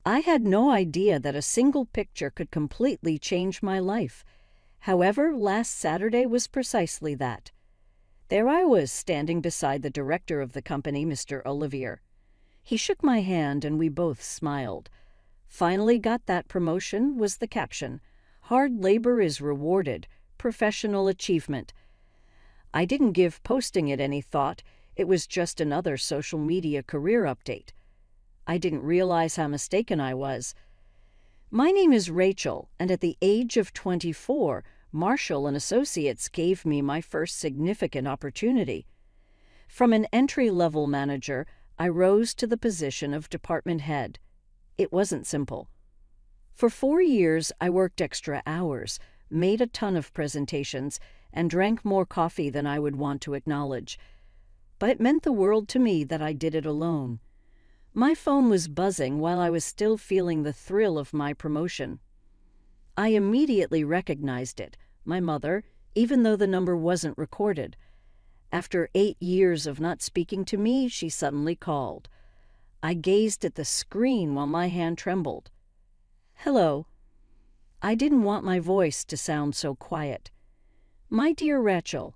I had no idea that a single picture could completely change my life. However, last Saturday was precisely that. There I was, standing beside the director of the company, Mr. Olivier. He shook my hand and we both smiled. "Finally got that promotion," was the caption. "Hard labor is rewarded. Professional achievement." I didn't give posting it any thought. It was just another social media career update. I didn't realize how mistaken I was. My name is Rachel, and at the age of 24, Marshall and Associates gave me my first significant opportunity. From an entry-level manager, I rose to the position of department head. It wasn't simple. For 4 years, I worked extra hours, made a ton of presentations, and drank more coffee than I would want to acknowledge. But it meant the world to me that I did it alone. My phone was buzzing while I was still feeling the thrill of my promotion. I immediately recognized it, my mother, even though the number wasn't recorded. After 8 years of not speaking to me, she suddenly called. I gazed at the screen while my hand trembled. "Hello." I didn't want my voice to sound so quiet. "My dear Rachel."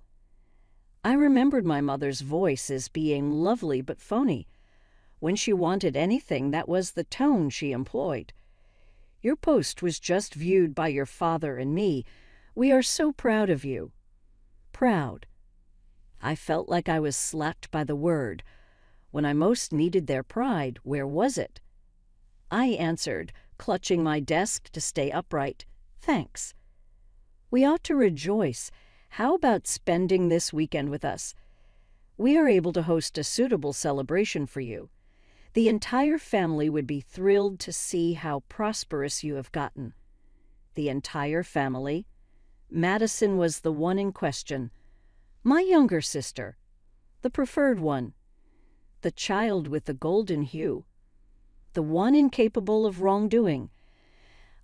I remembered my mother's voice as being lovely but phony. When she wanted anything, that was the tone she employed. "Your post was just viewed by your father and me. We are so proud of you." Proud. I felt like I was slapped by the word. When I most needed their pride, where was it? I answered, clutching my desk to stay upright. "Thanks." "We ought to rejoice. How about spending this weekend with us? We are able to host a suitable celebration for you. The entire family would be thrilled to see how prosperous you have gotten." The entire family? Madison was the one in question. My younger sister. The preferred one. The child with the golden hue. The one incapable of wrongdoing.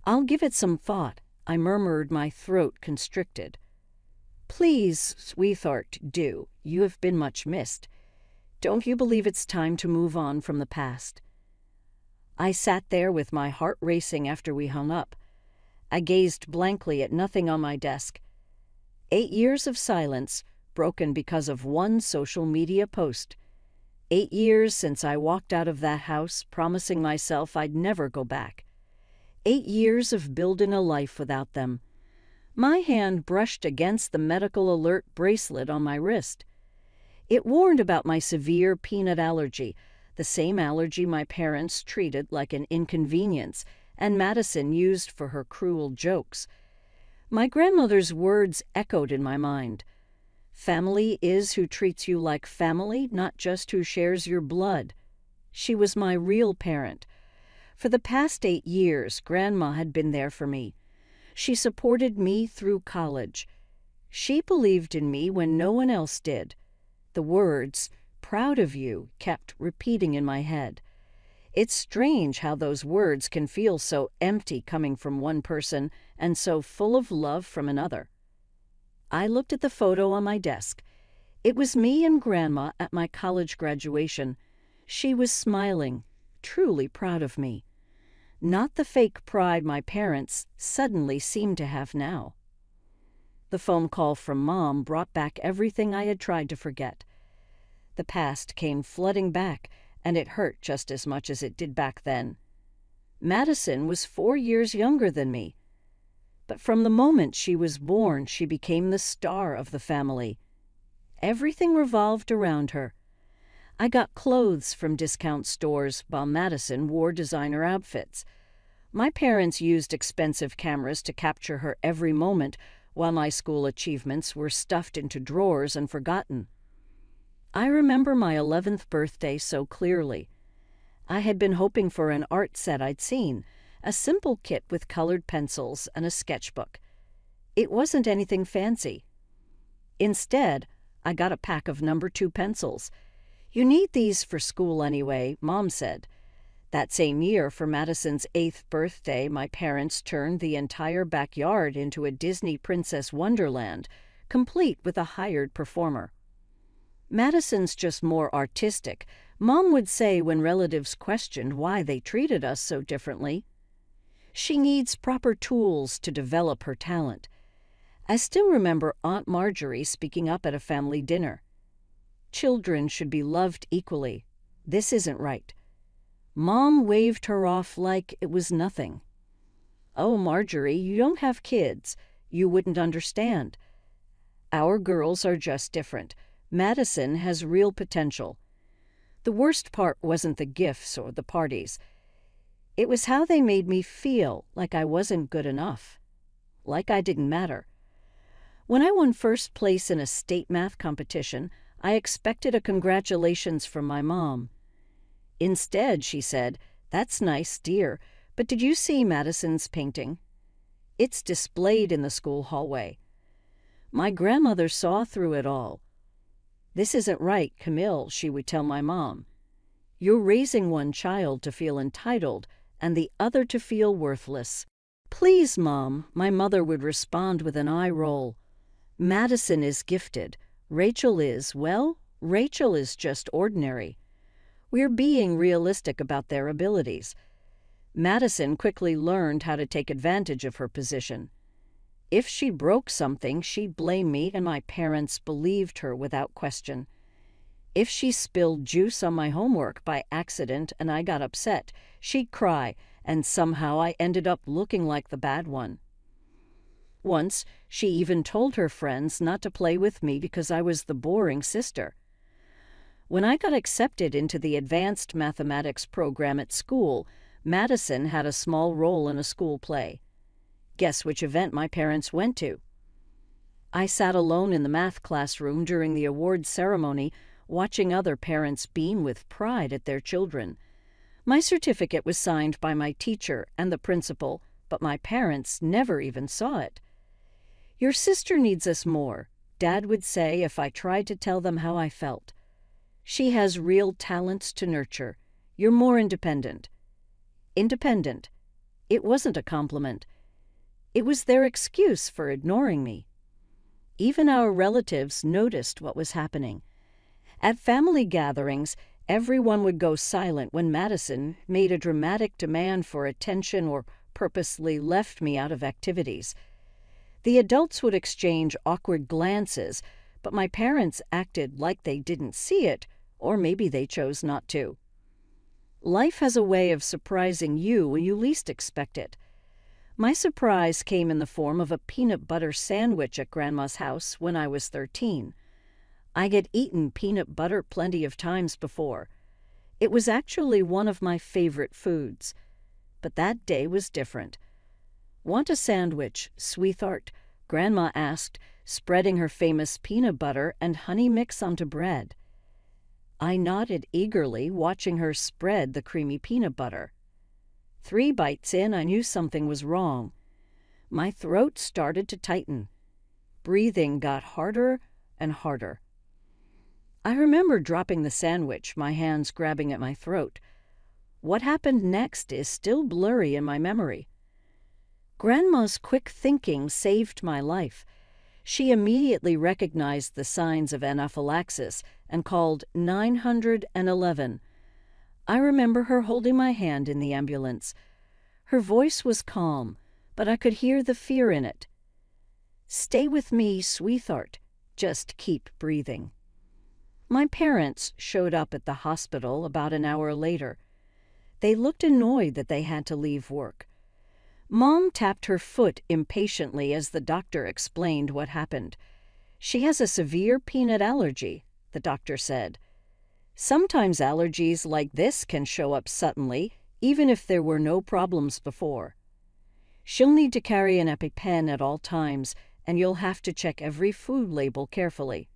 "I'll give it some thought," I murmured, my throat constricted. "Please, sweetheart, do. You have been much missed. Don't you believe it's time to move on from the past?" I sat there with my heart racing after we hung up. I gazed blankly at nothing on my desk. 8 years of silence, broken because of one social media post. 8 years since I walked out of that house, promising myself I'd never go back. 8 years of building a life without them. My hand brushed against the medical alert bracelet on my wrist. It warned about my severe peanut allergy, the same allergy my parents treated like an inconvenience, and Madison used for her cruel jokes. My grandmother's words echoed in my mind. "Family is who treats you like family, not just who shares your blood." She was my real parent. For the past 8 years, Grandma had been there for me. She supported me through college. She believed in me when no one else did. The words, "proud of you," kept repeating in my head. It's strange how those words can feel so empty coming from one person and so full of love from another. I looked at the photo on my desk. It was me and Grandma at my college graduation. She was smiling, truly proud of me. Not the fake pride my parents suddenly seemed to have now. The phone call from Mom brought back everything I had tried to forget. The past came flooding back, and it hurt just as much as it did back then. Madison was 4 years younger than me. But from the moment she was born, she became the star of the family. Everything revolved around her. I got clothes from discount stores while Madison wore designer outfits. My parents used expensive cameras to capture her every moment, while my school achievements were stuffed into drawers and forgotten. I remember my 11th birthday so clearly. I had been hoping for an art set I'd seen, a simple kit with colored pencils and a sketchbook. It wasn't anything fancy. Instead, I got a pack of No. 2 pencils. "You need these for school anyway," Mom said. That same year, for Madison's 8th birthday, my parents turned the entire backyard into a Disney Princess Wonderland, complete with a hired performer. Madison's just more artistic, Mom would say when relatives questioned why they treated us so differently, "She needs proper tools to develop her talent." I still remember Aunt Marjorie speaking up at a family dinner. "Children should be loved equally. This isn't right." Mom waved her off like it was nothing. "Oh, Marjorie, you don't have kids. You wouldn't understand. Our girls are just different. Madison has real potential." The worst part wasn't the gifts or the parties. It was how they made me feel like I wasn't good enough, like I didn't matter. When I won first place in a state math competition, I expected a congratulations from my mom. Instead, she said, "That's nice, dear, but did you see Madison's painting? It's displayed in the school hallway." My grandmother saw through it all. "This isn't right, Camille," she would tell my mom. "You're raising one child to feel entitled and the other to feel worthless." "Please, Mom," my mother would respond with an eye roll. "Madison is gifted. Rachel is, well, Rachel is just ordinary. We're being realistic about their abilities." Madison quickly learned how to take advantage of her position. If she broke something, she'd blame me, and my parents believed her without question. If she spilled juice on my homework by accident and I got upset, she'd cry, and somehow I ended up looking like the bad one. Once, she even told her friends not to play with me because I was the boring sister. When I got accepted into the advanced mathematics program at school, Madison had a small role in a school play. Guess which event my parents went to? I sat alone in the math classroom during the awards ceremony, watching other parents beam with pride at their children. My certificate was signed by my teacher and the principal, but my parents never even saw it. "Your sister needs us more," Dad would say if I tried to tell them how I felt. "She has real talents to nurture. You're more independent." Independent. It wasn't a compliment. It was their excuse for ignoring me. Even our relatives noticed what was happening. At family gatherings, everyone would go silent when Madison made a dramatic demand for attention or purposely left me out of activities. The adults would exchange awkward glances, but my parents acted like they didn't see it, or maybe they chose not to. Life has a way of surprising you when you least expect it. My surprise came in the form of a peanut butter sandwich at Grandma's house when I was 13. I had eaten peanut butter plenty of times before. It was actually one of my favorite foods. But that day was different. "Want a sandwich, sweetheart?" Grandma asked, spreading her famous peanut butter and honey mix onto bread. I nodded eagerly, watching her spread the creamy peanut butter. 3 bites in, I knew something was wrong. My throat started to tighten. Breathing got harder and harder. I remember dropping the sandwich, my hands grabbing at my throat. What happened next is still blurry in my memory. Grandma's quick thinking saved my life. She immediately recognized the signs of anaphylaxis and called 911. I remember her holding my hand in the ambulance. Her voice was calm, but I could hear the fear in it. "Stay with me, sweetheart. Just keep breathing." My parents showed up at the hospital about an hour later. They looked annoyed that they had to leave work. Mom tapped her foot impatiently as the doctor explained what happened. "She has a severe peanut allergy," the doctor said. "Sometimes allergies like this can show up suddenly, even if there were no problems before. She'll need to carry an EpiPen at all times, and you'll have to check every food label carefully.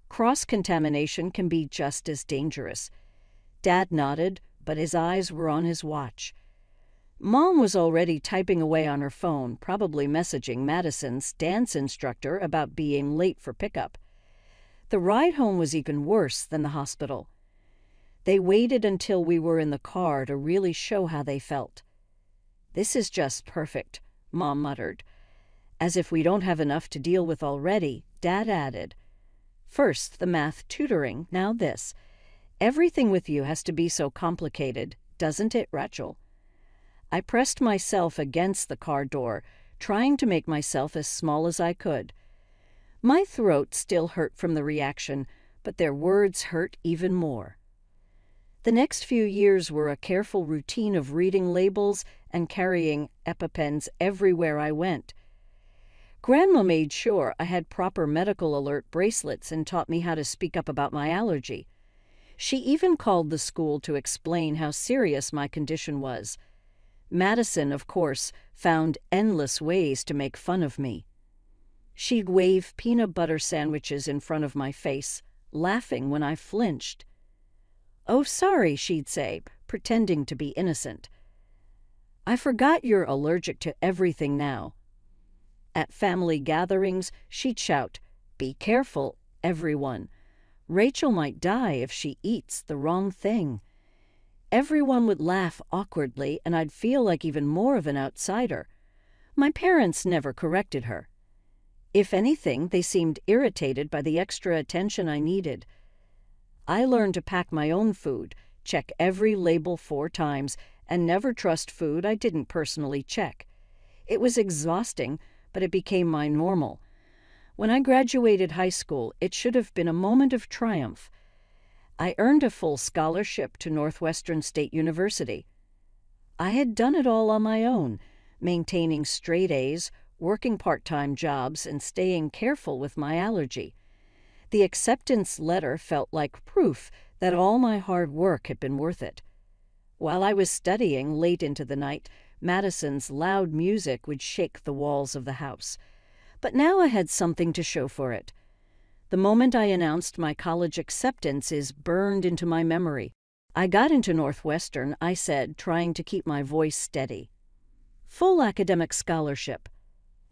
Cross-contamination can be just as dangerous." Dad nodded, but his eyes were on his watch. Mom was already typing away on her phone, probably messaging Madison's dance instructor about being late for pickup. The ride home was even worse than the hospital. They waited until we were in the car to really show how they felt. "This is just perfect," Mom muttered. As if we don't have enough to deal with already, Dad added, "First the math tutoring, now this. Everything with you has to be so complicated, doesn't it, Rachel? I pressed myself against the car door, trying to make myself as small as I could. My throat still hurt from the reaction, but their words hurt even more. The next few years were a careful routine of reading labels and carrying EpiPens everywhere I went. Grandma made sure I had proper medical alert bracelets and taught me how to speak up about my allergy. She even called the school to explain how serious my condition was. Madison, of course, found endless ways to make fun of me. She'd wave peanut butter sandwiches in front of my face, laughing when I flinched. "Oh, sorry," she'd say, pretending to be innocent. "I forgot you're allergic to everything now." At family gatherings, she'd shout, "Be careful, everyone. Rachel might die if she eats the wrong thing." Everyone would laugh awkwardly, and I'd feel like even more of an outsider. My parents never corrected her. If anything, they seemed irritated by the extra attention I needed. I learned to pack my own food, check every label 4 times, and never trust food I didn't personally check. It was exhausting, but it became my normal. When I graduated high school, it should have been a moment of triumph. I earned a full scholarship to Northwestern State University. I had done it all on my own, maintaining straight A's, working part-time jobs, and staying careful with my allergy. The acceptance letter felt like proof that all my hard work had been worth it. While I was studying late into the night, Madison's loud music would shake the walls of the house. But now I had something to show for it. The moment I announced my college acceptance is burned into my memory. I got into Northwestern, I said, trying to keep my voice steady. "Full academic scholarship."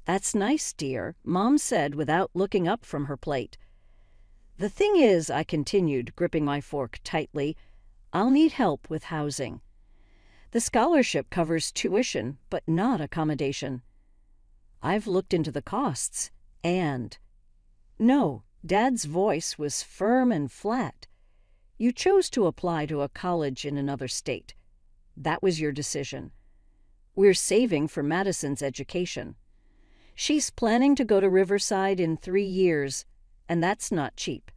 "That's nice, dear," Mom said without looking up from her plate. "The thing is," I continued, gripping my fork tightly, "I'll need help with housing. The scholarship covers tuition, but not accommodation. I've looked into the costs, and—" "No," Dad's voice was firm and flat. "You chose to apply to a college in another state. That was your decision. We're saving for Madison's education. She's planning to go to Riverside in 3 years, and that's not cheap."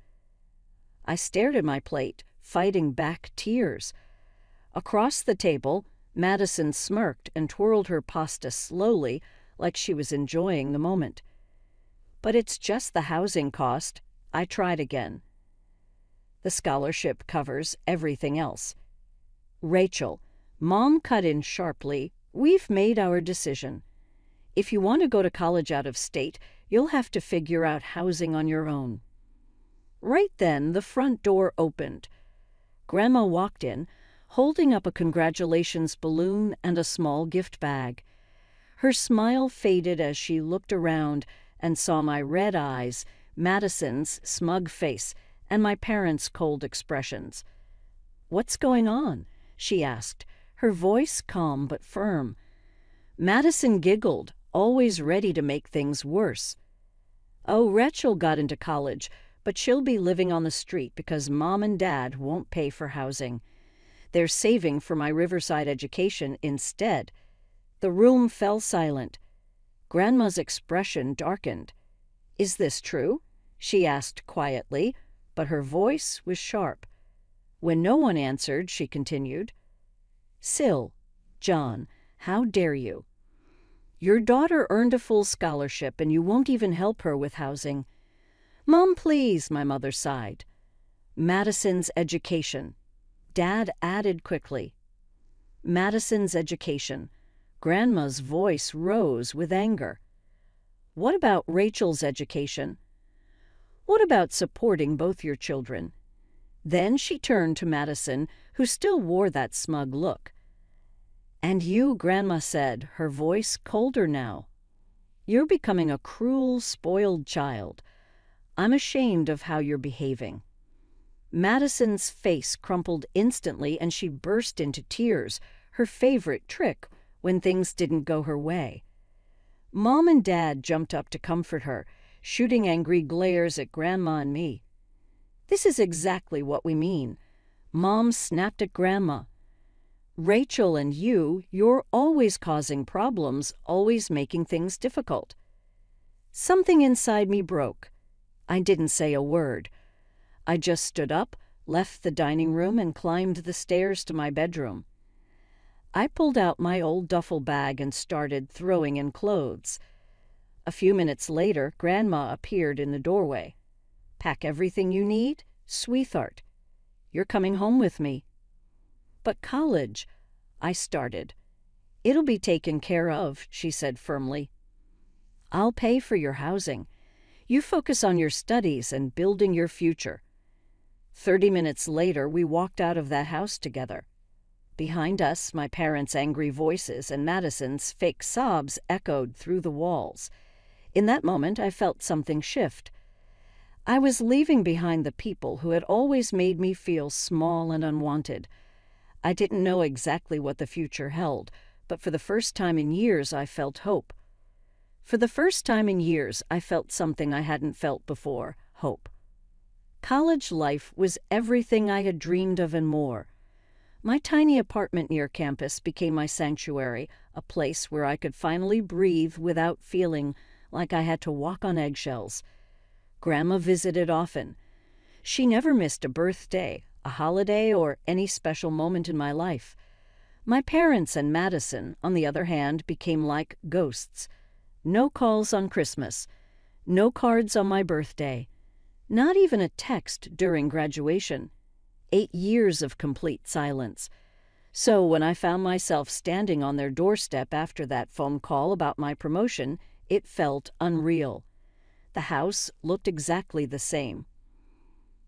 I stared at my plate, fighting back tears. Across the table, Madison smirked and twirled her pasta slowly, like she was enjoying the moment. "But it's just the housing cost." I tried again. "The scholarship covers everything else." "Rachel," Mom cut in sharply, "we've made our decision. If you want to go to college out of state, you'll have to figure out housing on your own." Right then, the front door opened. Grandma walked in, holding up a congratulations balloon and a small gift bag. Her smile faded as she looked around and saw my red eyes, Madison's smug face, and my parents' cold expressions. "What's going on?" she asked, her voice calm but firm. Madison giggled, always ready to make things worse. "Oh, Rachel got into college, but she'll be living on the street because Mom and Dad won't pay for housing. They're saving for my Riverside education instead." The room fell silent. Grandma's expression darkened. "Is this true?" she asked quietly, but her voice was sharp. When no one answered, she continued, "Syl, John, how dare you? Your daughter earned a full scholarship and you won't even help her with housing." "Mom, please," my mother sighed. "Madison's education." Dad added quickly. "Madison's education." Grandma's voice rose with anger. "What about Rachel's education? What about supporting both your children?" Then she turned to Madison, who still wore that smug look. "And you," Grandma said, her voice colder now. "You're becoming a cruel, spoiled child. I'm ashamed of how you're behaving." Madison's face crumpled instantly and she burst into tears, her favorite trick when things didn't go her way. Mom and Dad jumped up to comfort her, shooting angry glares at Grandma and me. "This is exactly what we mean. Mom snapped at Grandma. "Rachel and you're always causing problems, always making things difficult." Something inside me broke. I didn't say a word. I just stood up, left the dining room, and climbed the stairs to my bedroom. I pulled out my old duffel bag and started throwing in clothes. A few minutes later, Grandma appeared in the doorway. "Pack everything you need, sweetheart. You're coming home with me." "But college," I started. "It'll be taken care of," she said firmly. "I'll pay for your housing. You focus on your studies and building your future." 30 minutes later, we walked out of that house together. Behind us, my parents' angry voices and Madison's fake sobs echoed through the walls. In that moment, I felt something shift. I was leaving behind the people who had always made me feel small and unwanted. I didn't know exactly what the future held, but for the first time in years, I felt hope. For the first time in years, I felt something I hadn't felt before: hope. College life was everything I had dreamed of and more. My tiny apartment near campus became my sanctuary, a place where I could finally breathe without feeling like I had to walk on eggshells. Grandma visited often. She never missed a birthday, a holiday, or any special moment in my life. My parents and Madison, on the other hand, became like ghosts. No calls on Christmas, no cards on my birthday, not even a text during graduation. 8 years of complete silence. So when I found myself standing on their doorstep after that phone call about my promotion, it felt unreal. The house looked exactly the same.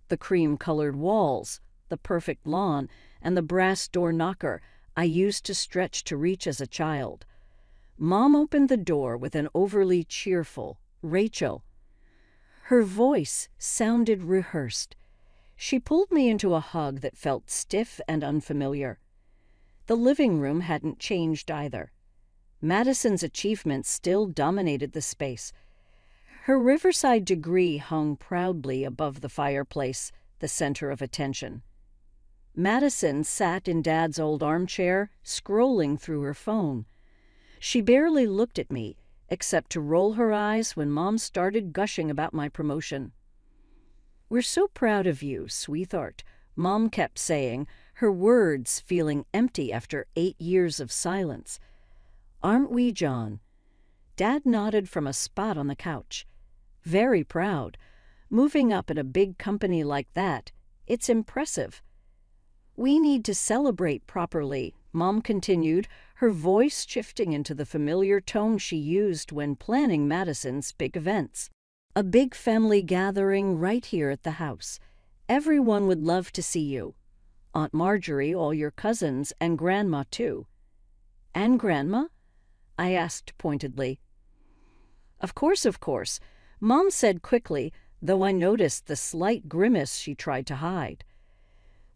The cream-colored walls, the perfect lawn, and the brass door knocker I used to stretch to reach as a child. Mom opened the door with an overly cheerful, "Rachel." Her voice sounded rehearsed. She pulled me into a hug that felt stiff and unfamiliar. The living room hadn't changed either. Madison's achievements still dominated the space. Her Riverside degree hung proudly above the fireplace, the center of attention. Madison sat in Dad's old armchair, scrolling through her phone. She barely looked at me, except to roll her eyes when Mom started gushing about my promotion. "We're so proud of you, sweetheart," Mom kept saying, her words feeling empty after 8 years of silence. "Aren't we, John?" Dad nodded from a spot on the couch. "Very proud. Moving up in a big company like that, it's impressive." "We need to celebrate properly," Mom continued, her voice shifting into the familiar tone she used when planning Madison's big events. "A big family gathering right here at the house. Everyone would love to see you. Aunt Marjorie, all your cousins, and Grandma, too." "And Grandma?" I asked pointedly. Of course," Mom said quickly, though I noticed the slight grimace she tried to hide.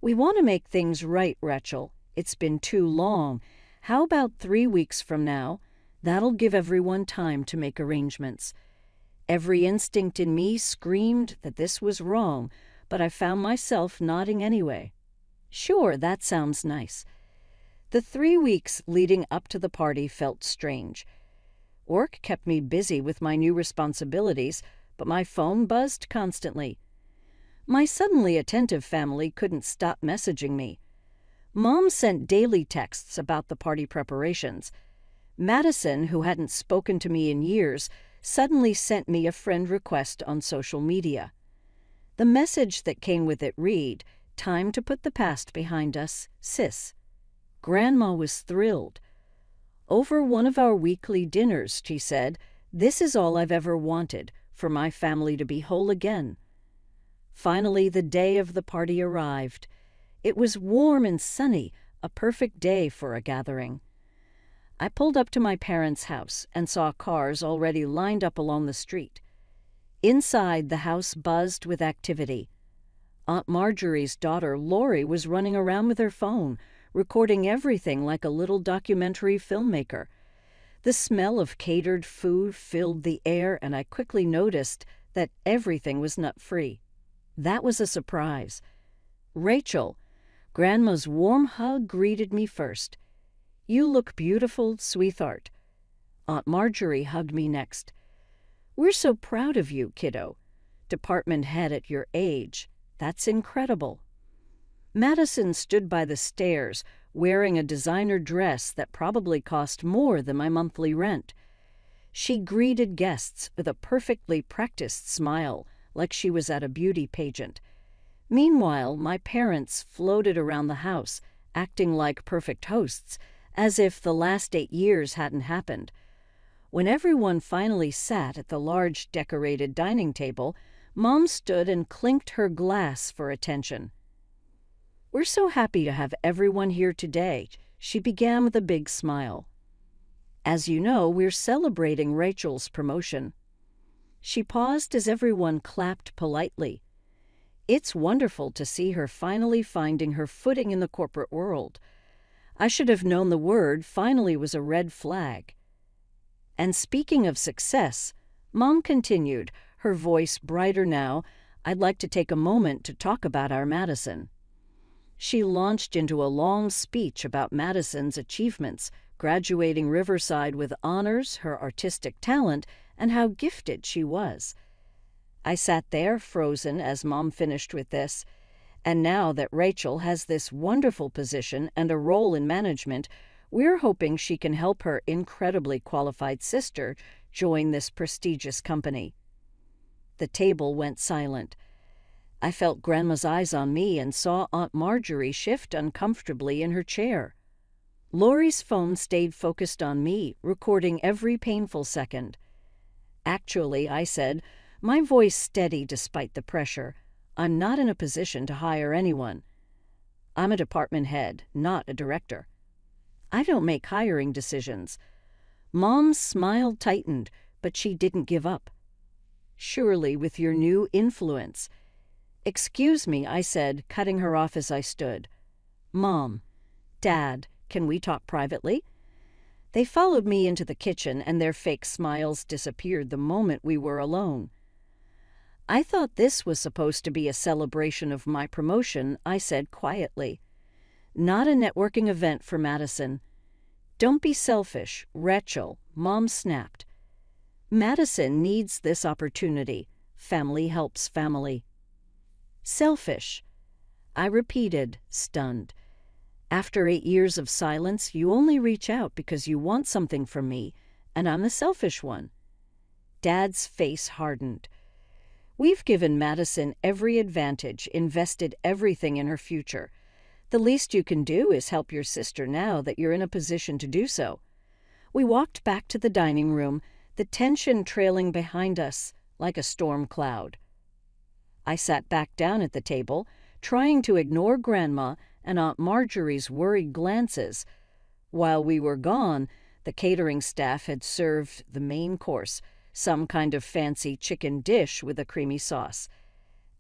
"We want to make things right, Rachel. It's been too long. How about 3 weeks from now? That'll give everyone time to make arrangements." Every instinct in me screamed that this was wrong, but I found myself nodding anyway. "Sure, that sounds nice." The 3 weeks leading up to the party felt strange. Work kept me busy with my new responsibilities, but my phone buzzed constantly. My suddenly attentive family couldn't stop messaging me. Mom sent daily texts about the party preparations. Madison, who hadn't spoken to me in years, suddenly sent me a friend request on social media. The message that came with it read, "Time to put the past behind us, sis." Grandma was thrilled. "Over one of our weekly dinners," she said, "this is all I've ever wanted, for my family to be whole again." Finally, the day of the party arrived. It was warm and sunny, a perfect day for a gathering. I pulled up to my parents' house and saw cars already lined up along the street. Inside, the house buzzed with activity. Aunt Marjorie's daughter, Lori, was running around with her phone, recording everything like a little documentary filmmaker. The smell of catered food filled the air, and I quickly noticed that everything was nut-free. That was a surprise. Rachel, Grandma's warm hug greeted me first. "You look beautiful, sweetheart." Aunt Marjorie hugged me next. "We're so proud of you, kiddo. Department head at your age. That's incredible." Madison stood by the stairs, wearing a designer dress that probably cost more than my monthly rent. She greeted guests with a perfectly practiced smile, like she was at a beauty pageant. Meanwhile, my parents floated around the house, acting like perfect hosts, as if the last 8 years hadn't happened. When everyone finally sat at the large decorated dining table, Mom stood and clinked her glass for attention. "We're so happy to have everyone here today," she began with a big smile. "As you know, we're celebrating Rachel's promotion." She paused as everyone clapped politely. "It's wonderful to see her finally finding her footing in the corporate world. I should have known the word finally was a red flag." And speaking of success, Mom continued, her voice brighter now, "I'd like to take a moment to talk about our Madison." She launched into a long speech about Madison's achievements, graduating Riverside with honors, her artistic talent, and how gifted she was. I sat there frozen as Mom finished with this. And now that Rachel has this wonderful position and a role in management, we're hoping she can help her incredibly qualified sister join this prestigious company. The table went silent. I felt Grandma's eyes on me and saw Aunt Marjorie shift uncomfortably in her chair. Lori's phone stayed focused on me, recording every painful second. "Actually," I said, my voice steady despite the pressure, "I'm not in a position to hire anyone. I'm a department head, not a director. I don't make hiring decisions." Mom's smile tightened, but she didn't give up. "Surely with your new influence." "Excuse me," I said, cutting her off as I stood. "Mom, Dad, can we talk privately?" They followed me into the kitchen, and their fake smiles disappeared the moment we were alone. "I thought this was supposed to be a celebration of my promotion," I said quietly. "Not a networking event for Madison." "Don't be selfish, Rachel," Mom snapped. "Madison needs this opportunity. Family helps family." "Selfish," I repeated, stunned. "After 8 years of silence, you only reach out because you want something from me, and I'm the selfish one." Dad's face hardened. "We've given Madison every advantage, invested everything in her future. The least you can do is help your sister now that you're in a position to do so." We walked back to the dining room, the tension trailing behind us like a storm cloud. I sat back down at the table, trying to ignore Grandma and Aunt Marjorie's worried glances. While we were gone, the catering staff had served the main course, some kind of fancy chicken dish with a creamy sauce.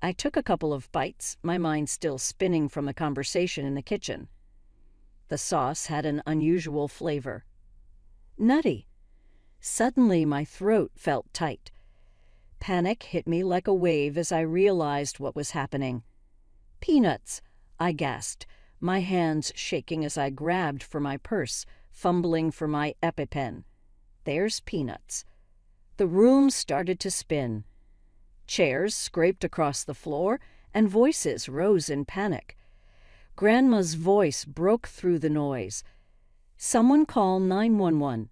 I took a couple of bites, my mind still spinning from the conversation in the kitchen. The sauce had an unusual flavor. Nutty. Suddenly my throat felt tight. Panic hit me like a wave as I realized what was happening. "Peanuts," I gasped, my hands shaking as I grabbed for my purse, fumbling for my EpiPen. "There's peanuts." The room started to spin. Chairs scraped across the floor, and voices rose in panic. Grandma's voice broke through the noise. "Someone call 911.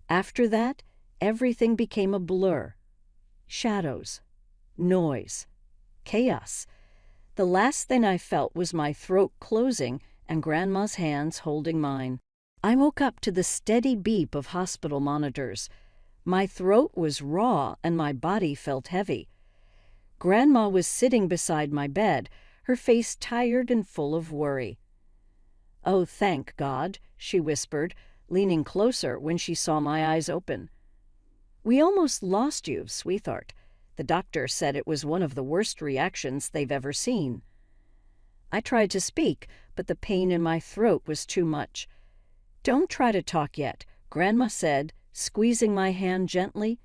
After that, everything became a blur. Shadows. Noise. Chaos. The last thing I felt was my throat closing and Grandma's hands holding mine. I woke up to the steady beep of hospital monitors. My throat was raw and my body felt heavy. Grandma was sitting beside my bed, her face tired and full of worry. "Oh, thank God," she whispered, leaning closer when she saw my eyes open. "We almost lost you, sweetheart. The doctor said it was one of the worst reactions they've ever seen." I tried to speak, but the pain in my throat was too much. "Don't try to talk yet," Grandma said, squeezing my hand gently.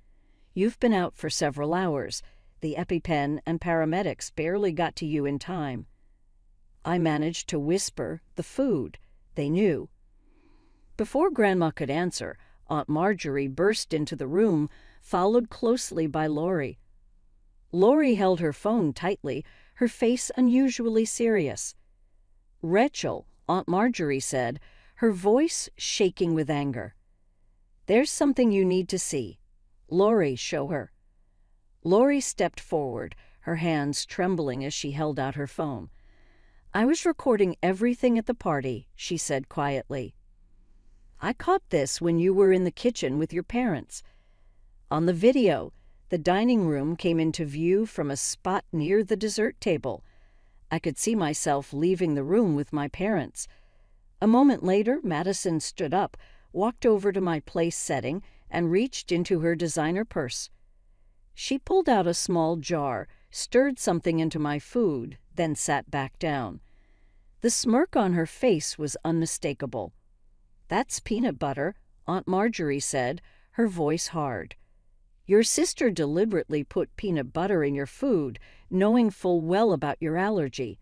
"You've been out for several hours. The EpiPen and paramedics barely got to you in time." I managed to whisper the food. They knew. Before Grandma could answer, Aunt Marjorie burst into the room, followed closely by Lori. Lori held her phone tightly, her face unusually serious. "Rachel," Aunt Marjorie said, her voice shaking with anger. "There's something you need to see. Lori, show her." Lori stepped forward, her hands trembling as she held out her phone. "I was recording everything at the party," she said quietly. "I caught this when you were in the kitchen with your parents. On the video, the dining room came into view from a spot near the dessert table. I could see myself leaving the room with my parents. A moment later, Madison stood up, walked over to my place setting, and reached into her designer purse. She pulled out a small jar, stirred something into my food, then sat back down. The smirk on her face was unmistakable. "That's peanut butter," Aunt Marjorie said, her voice hard. "Your sister deliberately put peanut butter in your food, knowing full well about your allergy."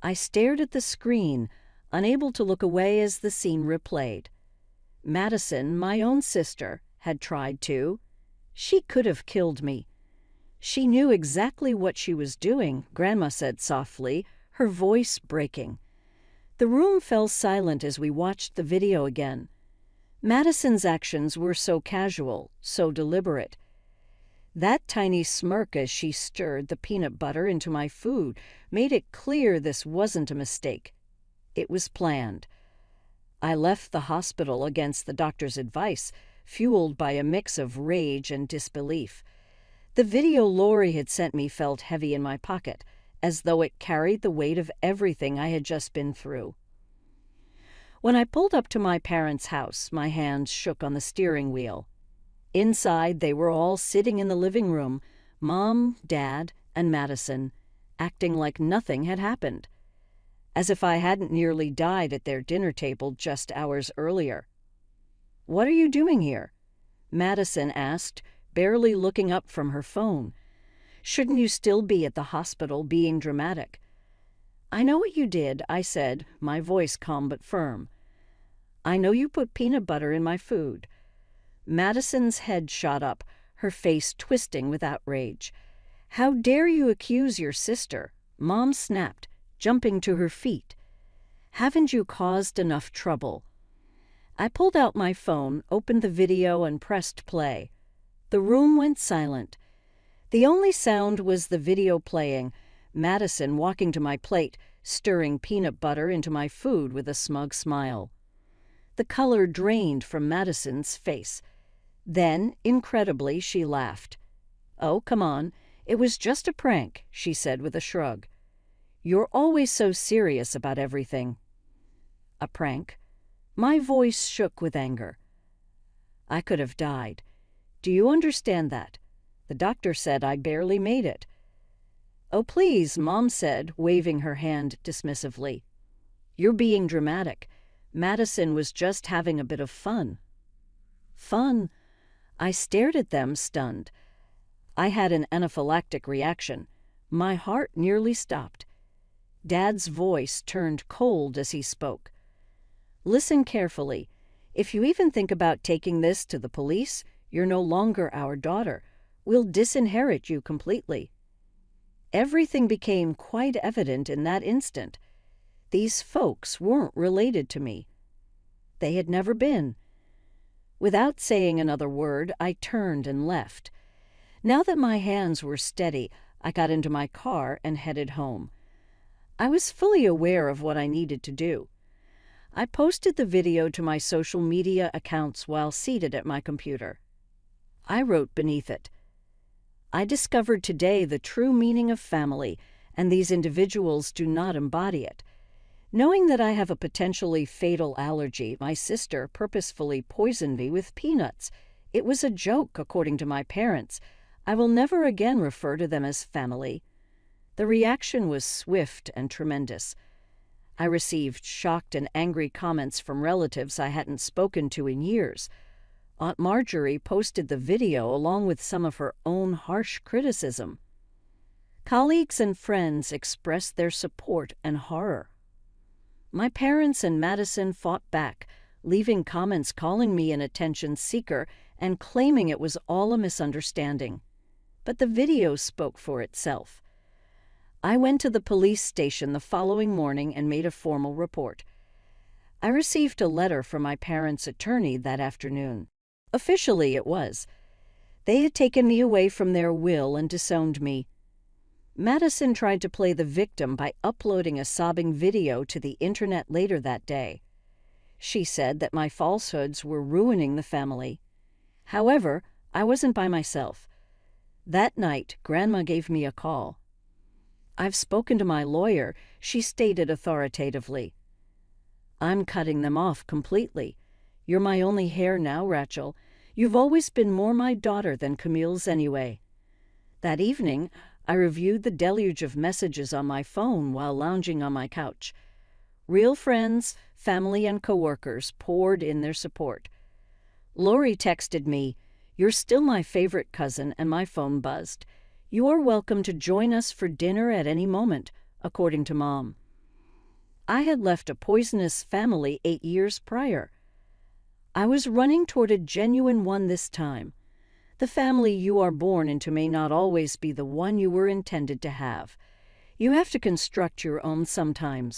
I stared at the screen, unable to look away as the scene replayed. Madison, my own sister, had tried to. She could have killed me. "She knew exactly what she was doing," Grandma said softly, her voice breaking. The room fell silent as we watched the video again. Madison's actions were so casual, so deliberate. That tiny smirk as she stirred the peanut butter into my food made it clear this wasn't a mistake. It was planned. I left the hospital against the doctor's advice, fueled by a mix of rage and disbelief. The video Lori had sent me felt heavy in my pocket, as though it carried the weight of everything I had just been through. When I pulled up to my parents' house, my hands shook on the steering wheel. Inside, they were all sitting in the living room, Mom, Dad, and Madison, acting like nothing had happened, as if I hadn't nearly died at their dinner table just hours earlier. "What are you doing here?" Madison asked, barely looking up from her phone. "Shouldn't you still be at the hospital being dramatic?" "I know what you did," I said, my voice calm but firm. "I know you put peanut butter in my food." Madison's head shot up, her face twisting with outrage. "How dare you accuse your sister?" Mom snapped, jumping to her feet. "Haven't you caused enough trouble?" I pulled out my phone, opened the video, and pressed play. The room went silent. The only sound was the video playing, Madison walking to my plate, stirring peanut butter into my food with a smug smile. The color drained from Madison's face. Then, incredibly, she laughed. "Oh, come on. It was just a prank," she said with a shrug. "You're always so serious about everything." A prank? My voice shook with anger. I could have died. Do you understand that? The doctor said I barely made it. "Oh, please," Mom said, waving her hand dismissively. "You're being dramatic. Madison was just having a bit of fun." Fun? I stared at them, stunned. I had an anaphylactic reaction. My heart nearly stopped. Dad's voice turned cold as he spoke. "Listen carefully. If you even think about taking this to the police, you're no longer our daughter. We'll disinherit you completely." Everything became quite evident in that instant. These folks weren't related to me. They had never been. Without saying another word, I turned and left. Now that my hands were steady, I got into my car and headed home. I was fully aware of what I needed to do. I posted the video to my social media accounts while seated at my computer. I wrote beneath it, "I discovered today the true meaning of family, and these individuals do not embody it. Knowing that I have a potentially fatal allergy, my sister purposefully poisoned me with peanuts. It was a joke, according to my parents. I will never again refer to them as family." The reaction was swift and tremendous. I received shocked and angry comments from relatives I hadn't spoken to in years. Aunt Marjorie posted the video along with some of her own harsh criticism. Colleagues and friends expressed their support and horror. My parents and Madison fought back, leaving comments calling me an attention seeker and claiming it was all a misunderstanding. But the video spoke for itself. I went to the police station the following morning and made a formal report. I received a letter from my parents' attorney that afternoon. Officially, it was. They had taken me away from their will and disowned me. Madison tried to play the victim by uploading a sobbing video to the internet later that day. She said that my falsehoods were ruining the family. However, I wasn't by myself. That night, Grandma gave me a call. "I've spoken to my lawyer," she stated authoritatively. "I'm cutting them off completely. You're my only heir now, Rachel. You've always been more my daughter than Camille's anyway." That evening, I reviewed the deluge of messages on my phone while lounging on my couch. Real friends, family, and coworkers poured in their support. Lori texted me, "You're still my favorite cousin," and my phone buzzed. "You're welcome to join us for dinner at any moment," according to Mom. I had left a poisonous family 8 years prior. I was running toward a genuine one this time. The family you are born into may not always be the one you were intended to have. You have to construct your own sometimes.